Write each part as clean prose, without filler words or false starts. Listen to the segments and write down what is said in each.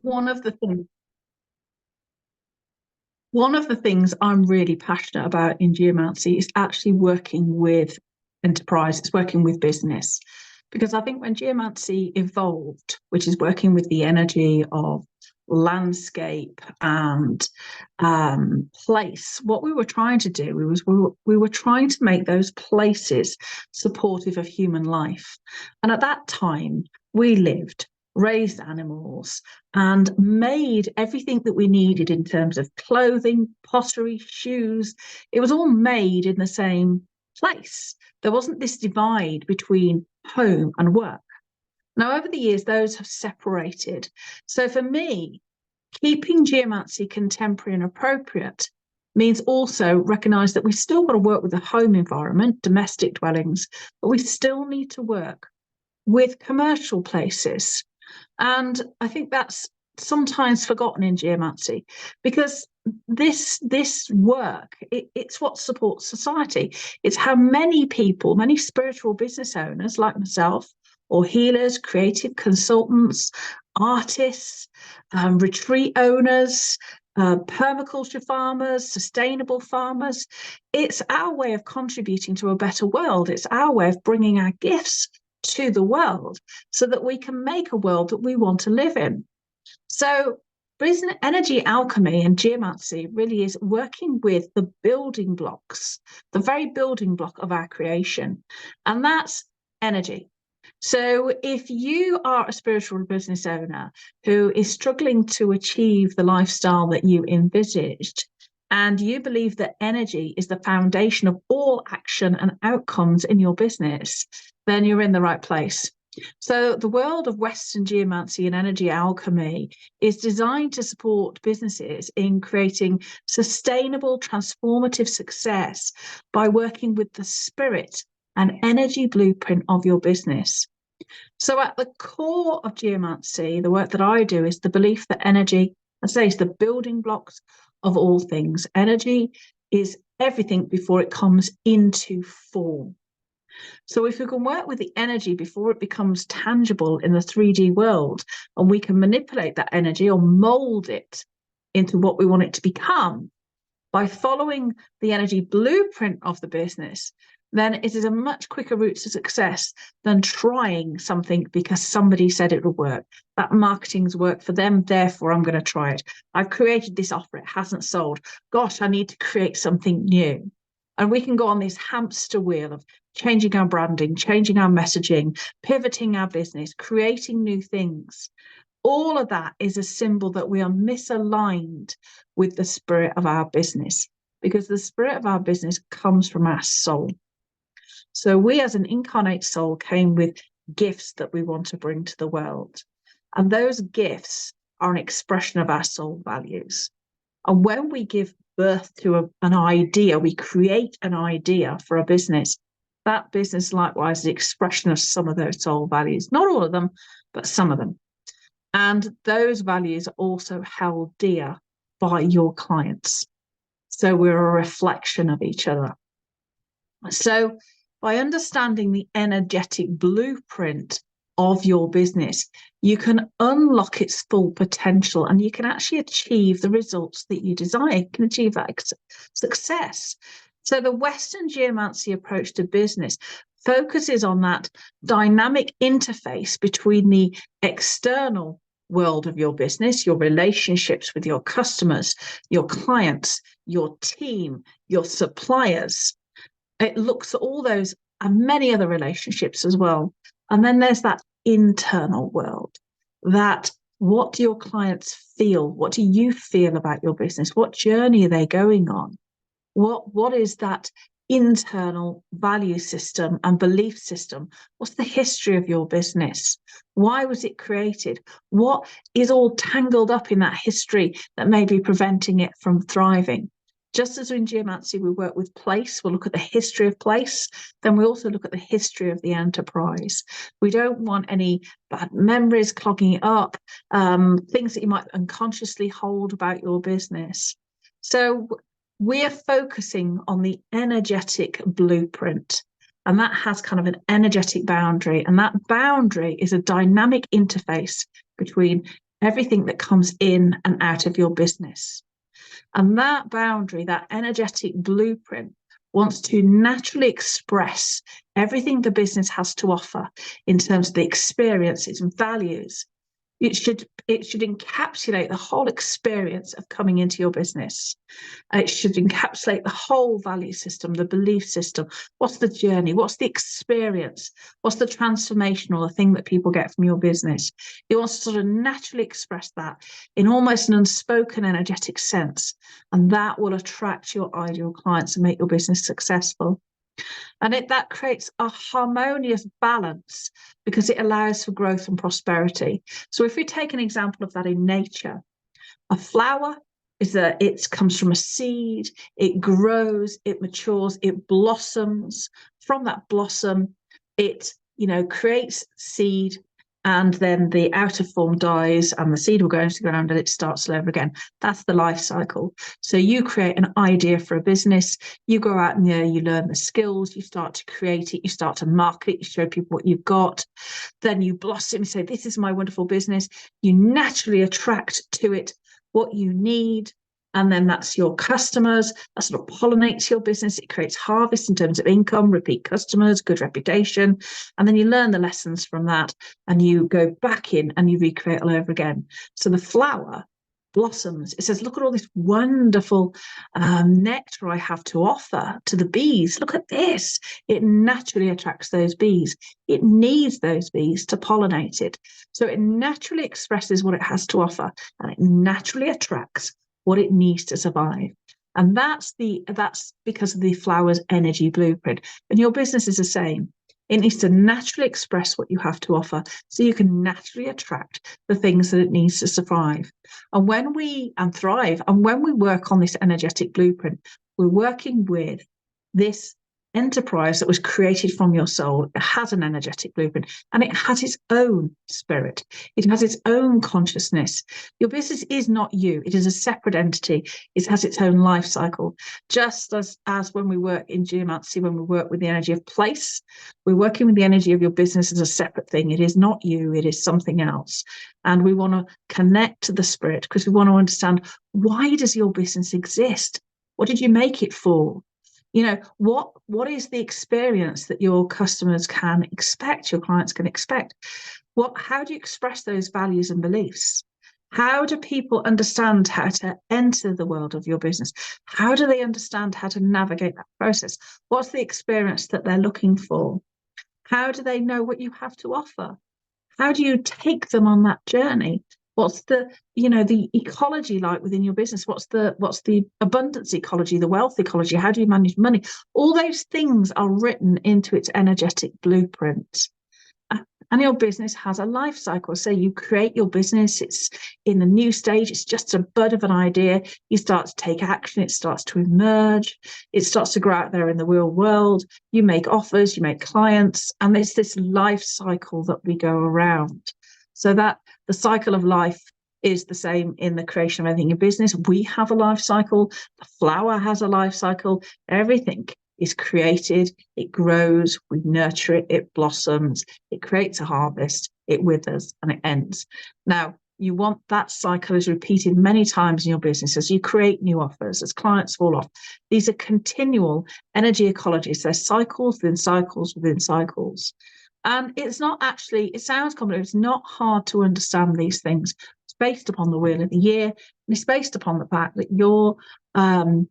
One of the things One of the things I'm really passionate about in geomancy is actually working with enterprises, working with business. Because I think when geomancy evolved, which is working with the energy of landscape and place, what we were trying to do we were trying to make those places supportive of human life. And at that time, we lived, raised animals, and made everything that we needed in terms of clothing, pottery, shoes. It was all made in the same place. There wasn't this divide between home and work. Now, over the years, those have separated. So for me, keeping geomancy contemporary and appropriate means also recognize that we still got to work with the home environment, domestic dwellings, but we still need to work with commercial places. And I think that's sometimes forgotten in geomancy because this work it's what supports society. It's how many people, many spiritual business owners like myself, or healers, creative consultants, artists, retreat owners, permaculture farmers, sustainable farmers. It's our way of contributing to a better world. It's our way of bringing our gifts to the world so that we can make a world that we want to live in. So business energy alchemy and geomancy really is working with the building blocks, the very building block of our creation, and that's energy. So if you are a spiritual business owner who is struggling to achieve the lifestyle that you envisaged, and you believe that energy is the foundation of all action and outcomes in your business, then you're in the right place. So the world of Western geomancy and energy alchemy is designed to support businesses in creating sustainable, transformative success by working with the spirit and energy blueprint of your business. So at the core of geomancy, the work that I do is the belief that energy, I say, is the building blocks of all things. Energy is everything before it comes into form. So if we can work with the energy before it becomes tangible in the 3D world, and we can manipulate that energy or mold it into what we want it to become by following the energy blueprint of the business, then it is a much quicker route to success than trying something because somebody said it would work. That marketing's work for them, therefore I'm going to try it. I've created this offer, it hasn't sold. Gosh, I need to create something new. And we can go on this hamster wheel of changing our branding, changing our messaging, pivoting our business, creating new things. All of that is a symbol that we are misaligned with the spirit of our business, because the spirit of our business comes from our soul. So we as an incarnate soul came with gifts that we want to bring to the world. And those gifts are an expression of our soul values. And when we give birth to an idea, we create an idea for a business. That business likewise is the expression of some of those soul values. Not all of them, but some of them. And those values are also held dear by your clients. So we're a reflection of each other. So by understanding the energetic blueprint of your business, you can unlock its full potential and you can actually achieve the results that you desire. You can achieve that success. So the Western geomancy approach to business focuses on that dynamic interface between the external world of your business, your relationships with your customers, your clients, your team, your suppliers. It looks at all those and many other relationships as well. And then there's that internal world, that what do your clients feel? What do you feel about your business? What journey are they going on? What is that internal value system and belief system? What's the history of your business? Why was it created? What is all tangled up in that history that may be preventing it from thriving? Just as in geomancy, we work with place, we'll look at the history of place, then we also look at the history of the enterprise. We don't want any bad memories clogging it up, things that you might unconsciously hold about your business. So we're focusing on the energetic blueprint, and that has kind of an energetic boundary, and that boundary is a dynamic interface between everything that comes in and out of your business. And that boundary, that energetic blueprint, wants to naturally express everything the business has to offer in terms of the experiences and values. It should encapsulate the whole experience of coming into your business. It should encapsulate the whole value system, the belief system. What's the journey? What's the experience? What's the transformation or the thing that people get from your business? It wants to sort of naturally express that in almost an unspoken energetic sense. And that will attract your ideal clients and make your business successful. And that creates a harmonious balance because it allows for growth and prosperity. So if we take an example of that in nature, a flower is that it comes from a seed, it grows, it matures, it blossoms. From that blossom, it creates seed, and then the outer form dies and the seed will go into the ground and it starts all over again. That's the life cycle. So you create an idea for a business, you go out and you learn the skills, you start to create it, you start to market it, you show people what you've got, then you blossom, you say, this is my wonderful business. You naturally attract to it what you need. And then that's your customers. That sort of pollinates your business. It creates harvest in terms of income, repeat customers, good reputation. And then you learn the lessons from that and you go back in and you recreate all over again. So the flower blossoms. It says, look at all this wonderful nectar I have to offer to the bees. Look at this. It naturally attracts those bees. It needs those bees to pollinate it. So it naturally expresses what it has to offer and it naturally attracts what it needs to survive. And that's because of the flower's energy blueprint. And your business is the same. It needs to naturally express what you have to offer so you can naturally attract the things that it needs to survive. And thrive. And when we work on this energetic blueprint, we're working with this enterprise that was created from your soul. It has an energetic blueprint and it has its own spirit. It has its own consciousness. Your business is not you. It is a separate entity. It has its own life cycle. Just as when we work in geomancy, when we work with the energy of place, we're working with the energy of your business as a separate thing. It is not you. It is something else. And we want to connect to the spirit because we want to understand, why does your business exist? What did you make it for? What is the experience that your customers can expect, your clients can expect? How do you express those values and beliefs? How do people understand how to enter the world of your business? How do they understand how to navigate that process? What's the experience that they're looking for? How do they know what you have to offer? How do you take them on that journey? What's the ecology like within your business? What's the abundance ecology, the wealth ecology? How do you manage money? All those things are written into its energetic blueprint. And your business has a life cycle. So you create your business, it's in the new stage, it's just a bud of an idea. You start to take action, it starts to emerge, it starts to grow out there in the real world. You make offers, you make clients, and there's this life cycle that we go around. So that the cycle of life is the same in the creation of anything in business. We have a life cycle, the flower has a life cycle, everything is created, it grows, we nurture it, it blossoms, it creates a harvest, it withers, and it ends. Now, you want that cycle is repeated many times in your business as you create new offers, as clients fall off. These are continual energy ecologies. They're cycles within cycles within cycles. And it's not actually, it sounds complicated, it's not hard to understand these things. It's based upon the wheel of the year, and it's based upon the fact that your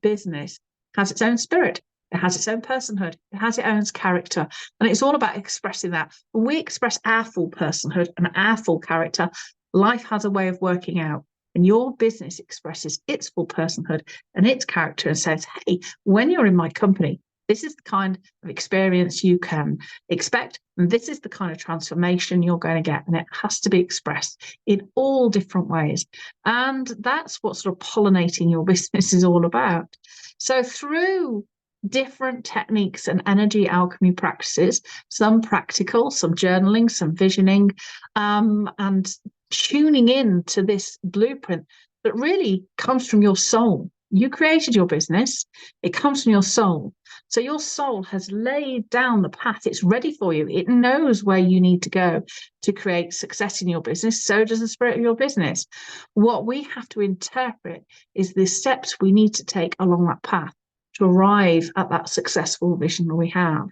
business has its own spirit. It has its own personhood. It has its own character. And it's all about expressing that. When we express our full personhood and our full character, life has a way of working out. And your business expresses its full personhood and its character and says, hey, when you're in my company, this is the kind of experience you can expect. And this is the kind of transformation you're going to get. And it has to be expressed in all different ways. And that's what sort of pollinating your business is all about. So through different techniques and energy alchemy practices, some practical, some journaling, some visioning, and tuning in to this blueprint that really comes from your soul. You created your business. It comes from your soul. So your soul has laid down the path. It's ready for you. It knows where you need to go to create success in your business. So does the spirit of your business. What we have to interpret is the steps we need to take along that path to arrive at that successful vision we have.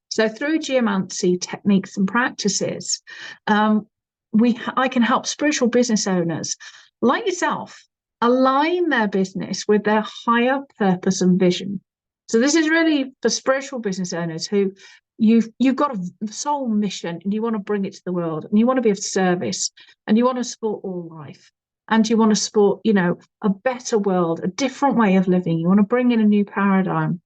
So through geomancy techniques and practices, I can help spiritual business owners like yourself align their business with their higher purpose and vision. So this is really for spiritual business owners who you've got a soul mission and you want to bring it to the world and you want to be of service and you want to support all life and you want to support, a better world, a different way of living. You want to bring in a new paradigm.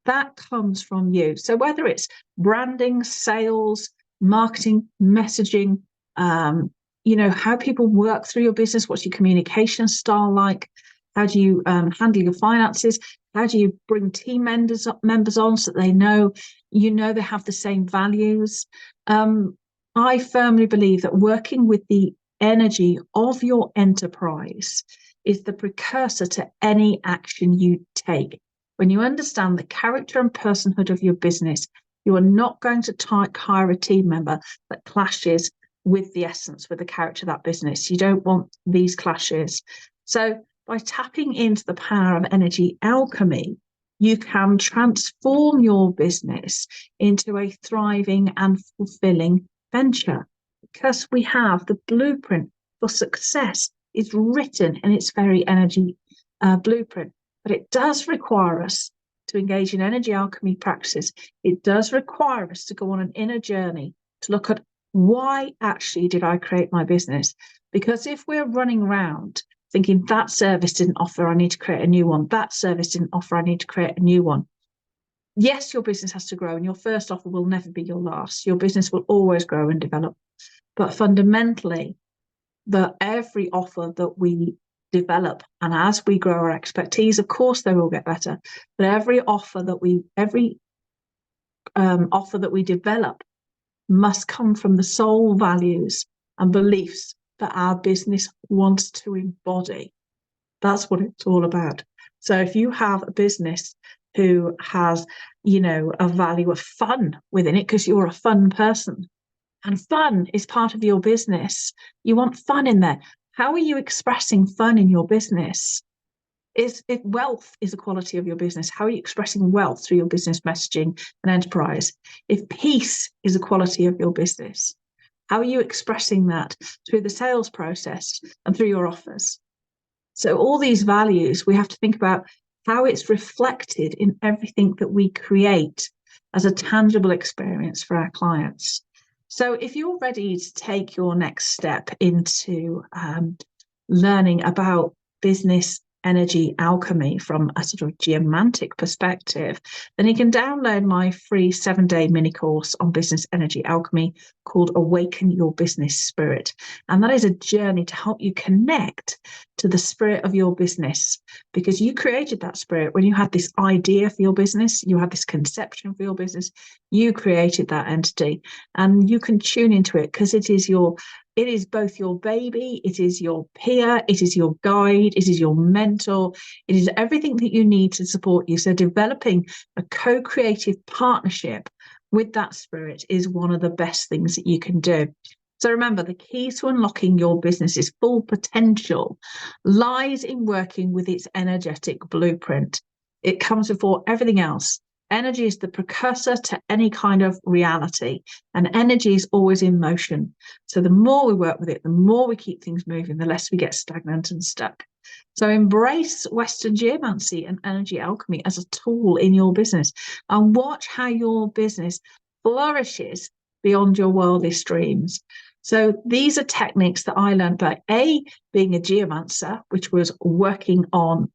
That comes from you. So whether it's branding, sales, marketing, messaging, how people work through your business, what's your communication style like? How do you handle your finances? How do you bring team members on so that they know they have the same values? I firmly believe that working with the energy of your enterprise is the precursor to any action you take. When you understand the character and personhood of your business, you are not going to hire a team member that clashes with the essence, with the character of that business. You don't want these clashes. So by tapping into the power of energy alchemy, you can transform your business into a thriving and fulfilling venture because we have the blueprint for success is written in its very energy blueprint. But it does require us to engage in energy alchemy practices. It does require us to go on an inner journey to look at why actually did I create my business? Because if we're running around thinking that service didn't offer, I need to create a new one. That service didn't offer, I need to create a new one. Yes, your business has to grow and your first offer will never be your last. Your business will always grow and develop. But fundamentally, every offer that we develop, and as we grow our expertise, of course they will get better, but every offer that we develop must come from the soul values and beliefs that our business wants to embody. That's what it's all about. So if you have a business who has a value of fun within it because you're a fun person and fun is part of your business, you want fun in there. How are you expressing fun in your business? If wealth is a quality of your business, how are you expressing wealth through your business messaging and enterprise? If peace is a quality of your business, how are you expressing that through the sales process and through your offers? So all these values, we have to think about how it's reflected in everything that we create as a tangible experience for our clients. So if you're ready to take your next step into learning about business energy alchemy from a sort of geomantic perspective, then you can download my free 7-day mini course on business energy alchemy called Awaken Your Business Spirit. And that is a journey to help you connect to the spirit of your business, because you created that spirit when you had this idea for your business, you had this conception for your business, you created that entity, and you can tune into it because it is both your baby, it is your peer, it is your guide, it is your mentor, it is everything that you need to support you. So developing a co-creative partnership with that spirit is one of the best things that you can do. So remember, the key to unlocking your business's full potential lies in working with its energetic blueprint. It comes before everything else. Energy is the precursor to any kind of reality, and energy is always in motion. So the more we work with it, the more we keep things moving, the less we get stagnant and stuck. So embrace Western geomancy and energy alchemy as a tool in your business and watch how your business flourishes beyond your wildest dreams. So these are techniques that I learned by being a geomancer, which was working on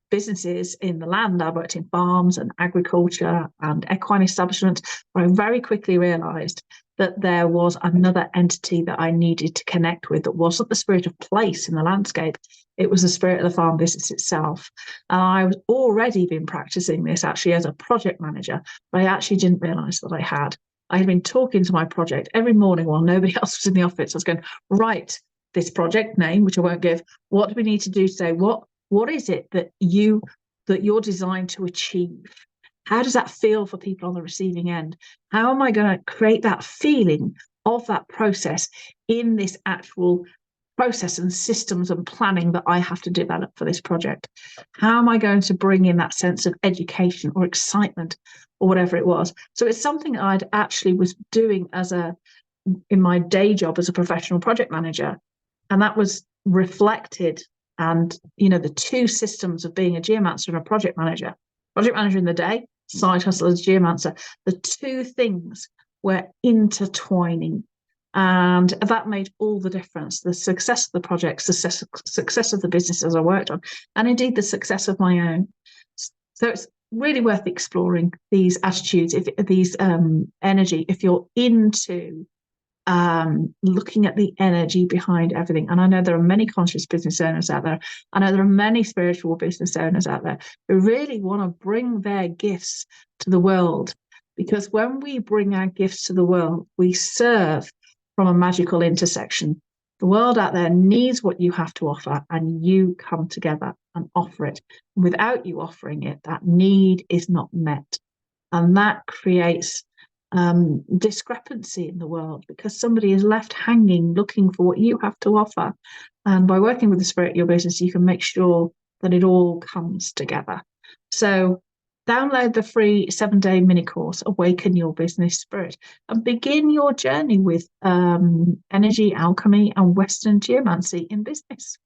businesses in the land. I worked in farms and agriculture and equine establishments, where I very quickly realized that there was another entity that I needed to connect with that wasn't the spirit of place in the landscape. It was the spirit of the farm business itself. And I was already been practicing this actually as a project manager, but I actually didn't realize that I had. I had been talking to my project every morning while nobody else was in the office. I was going, right, this project name, which I won't give, what do we need to do today? What is it that you that you're designed to achieve? How does that feel for people on the receiving end? How am I going to create that feeling of that process in this actual process and systems and planning that I have to develop for this project? How am I going to bring in that sense of education or excitement or whatever it was? So it's something I'd actually was doing in my day job as a professional project manager. And that was reflected. And, the two systems of being a geomancer and a project manager in the day, side hustle as geomancer, the two things were intertwining. And that made all the difference. The success of the projects, the success of the businesses I worked on, and indeed the success of my own. So it's really worth exploring these attitudes, these energy, if you're into looking at the energy behind everything. And I know there are many conscious business owners out there. I know there are many spiritual business owners out there who really want to bring their gifts to the world. Because when we bring our gifts to the world, we serve from a magical intersection. The world out there needs what you have to offer, and you come together and offer it. And without you offering it, that need is not met. And that creates discrepancy in the world, because somebody is left hanging looking for what you have to offer. And by working with the spirit of your business, you can make sure that it all comes together. So download the free 7-day mini course, Awaken Your Business Spirit, and begin your journey with energy, alchemy, and Western geomancy in business.